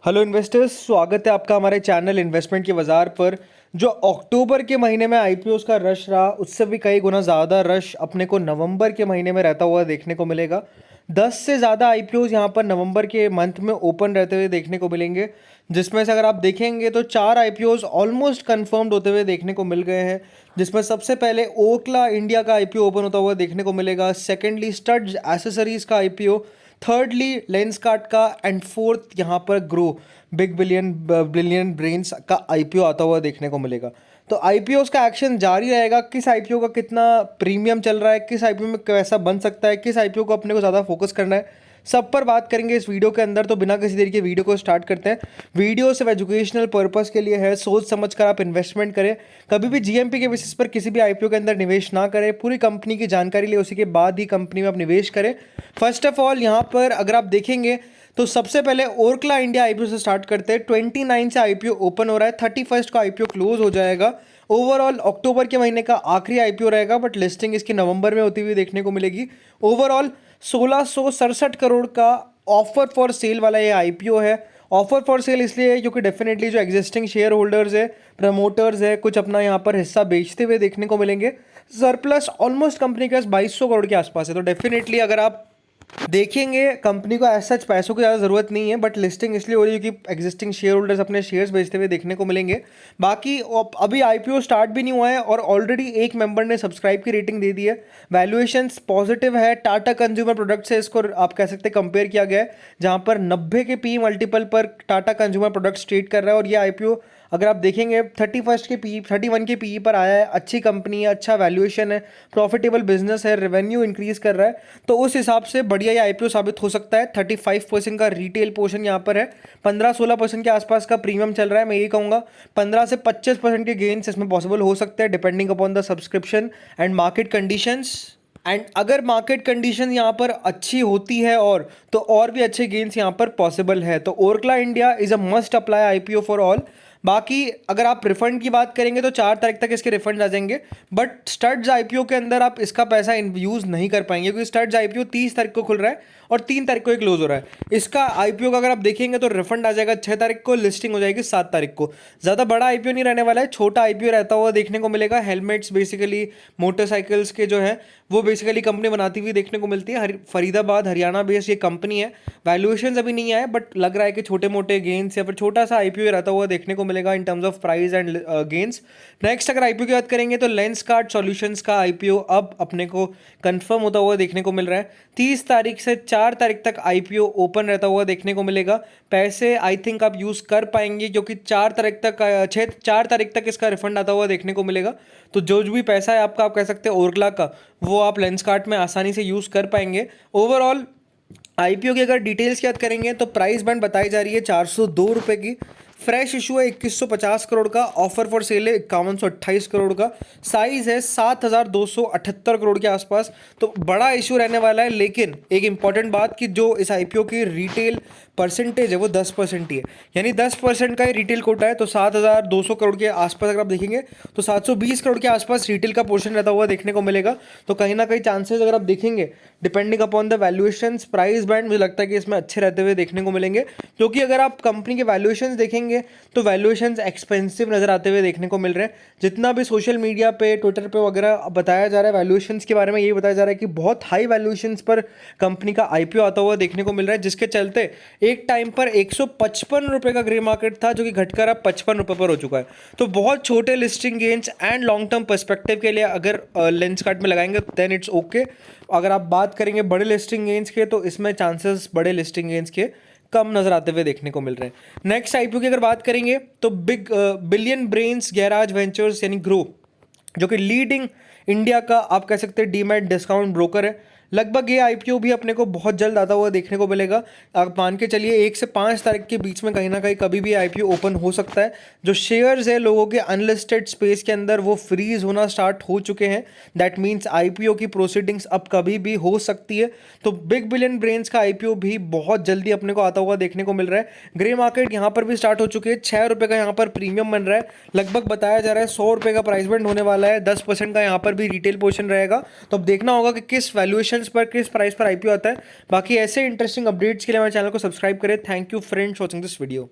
Hello investors, स्वागत है आपका हमारे चैनल इन्वेस्टमेंट के बाज़ार पर। जो अक्टूबर के महीने में आईपीओस का रश रहा, उससे भी कई गुना ज़्यादा रश अपने को नवंबर के महीने में रहता हुआ देखने को मिलेगा। 10 से ज़्यादा आईपीओस यहाँ पर नवंबर के मंथ में ओपन रहते हुए देखने को मिलेंगे, जिसमें से अगर आप देखेंगे तो 4 आईपीओस ऑलमोस्ट कंफर्म्ड होते हुए देखने को मिल गए हैं। जिसमें सबसे पहले ओखला इंडिया का आईपीओ ओपन होता हुआ देखने को मिलेगा, सेकेंडली स्टड्स एसेसरीज का आईपीओ, थर्डली लेंसकार्ट का, एंड फोर्थ यहाँ पर ग्रो बिग बिलियन ब्रेन्स का आईपीओ आता हुआ देखने को मिलेगा। तो आईपीओ का एक्शन जारी रहेगा। किस आईपीओ का कितना प्रीमियम चल रहा है, किस आईपीओ में कैसा बन सकता है, किस आईपीओ को अपने को ज़्यादा फोकस करना है, सब पर बात करेंगे इस वीडियो के अंदर। तो बिना किसी देरी के वीडियो को स्टार्ट करते हैं। वीडियो सिर्फ एजुकेशनल पर्पस के लिए है, सोच समझ कर आप इन्वेस्टमेंट करें। कभी भी जीएमपी के बेसिस पर किसी भी आईपीओ के अंदर निवेश ना करें। पूरी कंपनी की जानकारी ले, उसी के बाद ही कंपनी में आप निवेश करें। फर्स्ट ऑफ ऑल यहाँ पर अगर आप देखेंगे तो सबसे पहले ओरकला इंडिया आईपीओ से स्टार्ट करते हैं। 29 से आईपीओ ओपन हो रहा है, 31 को आईपीओ क्लोज हो जाएगा। ओवरऑल अक्टूबर के महीने का आखिरी आईपीओ रहेगा, बट लिस्टिंग इसकी नवंबर में होती हुई देखने को मिलेगी। ओवरऑल 1667 करोड़ का ऑफर फॉर सेल वाला ये आईपीओ है। ऑफर फॉर सेल इसलिए है क्योंकि डेफिनेटली जो एग्जिस्टिंग शेयर होल्डर्स है, प्रमोटर्स है, कुछ अपना यहाँ पर हिस्सा बेचते हुए देखने को मिलेंगे। सरप्लस ऑलमोस्ट कंपनी के पास 2200 करोड़ के आसपास है। तो डेफिनेटली अगर आप देखेंगे कंपनी को एज सच पैसों की ज़्यादा ज़रूरत नहीं है, बट लिस्टिंग इसलिए हो रही है क्योंकि एग्जिस्टिंग शेयर होल्डर्स अपने शेयर्स बेचते हुए देखने को मिलेंगे। बाकी अभी आईपीओ स्टार्ट भी नहीं हुआ है और ऑलरेडी एक मेंबर ने सब्सक्राइब की रेटिंग दे दी है। वैल्यूएशंस पॉजिटिव है। टाटा कंज्यूमर प्रोडक्ट से इसको आप कह सकते हैं कंपेयर किया गया है, जहाँ पर 90 के पी मल्टीपल पर टाटा कंज्यूमर प्रोडक्ट्स ट्रेड कर रहा है। और ये आईपीओ अगर आप देखेंगे 31 के पी 31 के पी पर आया है। अच्छी कंपनी है, अच्छा वैल्यूएशन है, प्रॉफिटेबल बिजनेस है, रेवेन्यू इंक्रीज कर रहा है। तो उस हिसाब से बढ़िया ये आईपीओ साबित हो सकता है। 35% का रिटेल पोर्शन यहाँ पर है, 15-16% के आसपास का प्रीमियम चल रहा है। मैं यही कहूँगा 15 से 25% के गेन्स इसमें पॉसिबल हो सकते हैं, depending upon the subscription and market conditions. And अगर मार्केट कंडीशन यहाँ पर अच्छी होती है और भी अच्छे गेन्स यहाँ पर पॉसिबल है। तो Orkla India is a must apply IPO for all. बाकी अगर आप रिफंड की बात करेंगे तो 4 तारीख तक इसके रिफंड आ जाएंगे, बट स्टड्स आईपीओ के अंदर आप इसका पैसा यूज़ नहीं कर पाएंगे क्योंकि स्टड्स आईपीओ 30 तारीख को खुल रहा है और 3 तारीख को ही क्लोज हो रहा है। इसका आईपीओ का अगर आप देखेंगे तो रिफंड आ जाएगा 6 तारीख को, लिस्टिंग हो जाएगी 7 तारीख को। ज़्यादा बड़ा आईपीओ नहीं रहने वाला है, छोटा आईपीओ रहता हुआ देखने को मिलेगा। हेलमेट्स बेसिकली मोटरसाइकिल्स के जो है वो बेसिकली कंपनी बनाती हुई देखने को मिलती है। फरीदाबाद हरियाणा बेस्ड ये कंपनी है। वैल्यूएशन अभी नहीं आए, बट लग रहा है कि छोटे मोटे गेन्स या फिर छोटा सा आईपीओ रहता हुआ देखने को मिलेगा in terms of price and gains. Next अगर आईपीओ की बात करेंगे तो लेंसकार्ट सॉल्यूशंस का आईपीओ अब अपने को कंफर्म होता हुआ देखने को मिल रहा है। 30 तारीख से 4 तारीख तक आईपीओ ओपन रहता हुआ देखने को मिलेगा। पैसे आई थिंक आप यूज़ कर पाएंगे क्योंकि 4 तारीख तक इसका रिफंड आता हुआ देखने को मिलेगा। तो जो भी पैसा है आपका, आप कह सकते हैं ओरकला का, वो आप लेंसकार्ट में आसानी से यूज़ कर पाएंगे। ओवरऑल आईपीओ की अगर डिटेल्स की बात करेंगे तो प्राइस बैंड बताई जा रही है 402 रुपये की। फ्रेश इशू है 2150 करोड़ का। ऑफर फॉर सेल है 5128 करोड़ का। साइज है 7278 करोड़ के आसपास। तो बड़ा इशू रहने वाला है, लेकिन एक इंपॉर्टेंट बात कि जो इस आईपीओ की रिटेल परसेंटेज है वो 10% ही है, यानी 10% का ही रिटेल कोटा है। तो 7200 करोड़ के आसपास अगर आप देखेंगे तो 720 करोड़ के आसपास रिटेल का पोर्शन रहता हुआ देखने को मिलेगा। तो कहीं ना कहीं चांसेस अगर आप देखेंगे depending upon the valuations, price band, मुझे लगता है कि इसमें अच्छे रहते हुए देखने को मिलेंगे। क्योंकि अगर आप कंपनी के वैल्यूएशंस देखेंगे तो वैल्यूएशंस एक्सपेंसिव नजर आते हुए देखने को मिल रहे हैं। जितना भी सोशल मीडिया पे, ट्विटर पे वगैरह बताया जा रहा है वैल्यूएशंस के बारे में, यही बताया जा रहा है कि बहुत हाई वैल्यूएशंस पर कंपनी का आईपीओ आता हुआ देखने को मिल रहा है, जिसके चलते एक टाइम पर 155 रुपये का ग्रे मार्केट था जो कि घटकर अब 55 रुपये पर हो चुका है। तो बहुत छोटे listing gains and long term perspective के लिए अगर लेंसकार्ट में लगाएंगे देन इट्स ओके। अगर आप बात करेंगे बड़े लिस्टिंग गेन्स के तो इसमें चांसेस बड़े लिस्टिंग गेन्स के कम नजर आते हुए देखने को मिल रहे हैं। नेक्स्ट आईपीओ की अगर बात करेंगे तो बिलियन ब्रेन्स गैराज वेंचर्स यानी ग्रो, जो कि लीडिंग इंडिया का आप कह सकते हैं डीमैट डिस्काउंट ब्रोकर है। लगभग ये आईपीओ भी अपने को बहुत जल्द आता हुआ देखने को मिलेगा। आप मान के चलिए 1 से 5 तारीख के बीच में कहीं ना कहीं कभी भी आईपीओ ओपन हो सकता है। जो शेयर्स है लोगों के अनलिस्टेड स्पेस के अंदर वो फ्रीज होना स्टार्ट हो चुके हैं। दैट मीन्स आईपीओ की प्रोसीडिंग्स अब कभी भी हो सकती है। तो बिग बिलियन ब्रेन्स का आईपीओ भी बहुत जल्दी अपने को आता हुआ देखने को मिल रहा है। ग्रे मार्केट यहाँ पर भी स्टार्ट हो चुके हैं। 6 रुपये का यहाँ पर प्रीमियम बन रहा है। लगभग बताया जा रहा है 100 रुपये का प्राइस बैंड होने वाला है। 10% का यहाँ पर भी रिटेल पोर्शन रहेगा। तो अब देखना होगा कि किस वैल्यूएशन डिटेल्स पर किस प्राइस पर आईपीओ आता है। बाकी ऐसे इंटरेस्टिंग अपडेट्स के लिए हमारे चैनल को सब्सक्राइब करें। Thank you friends watching this video.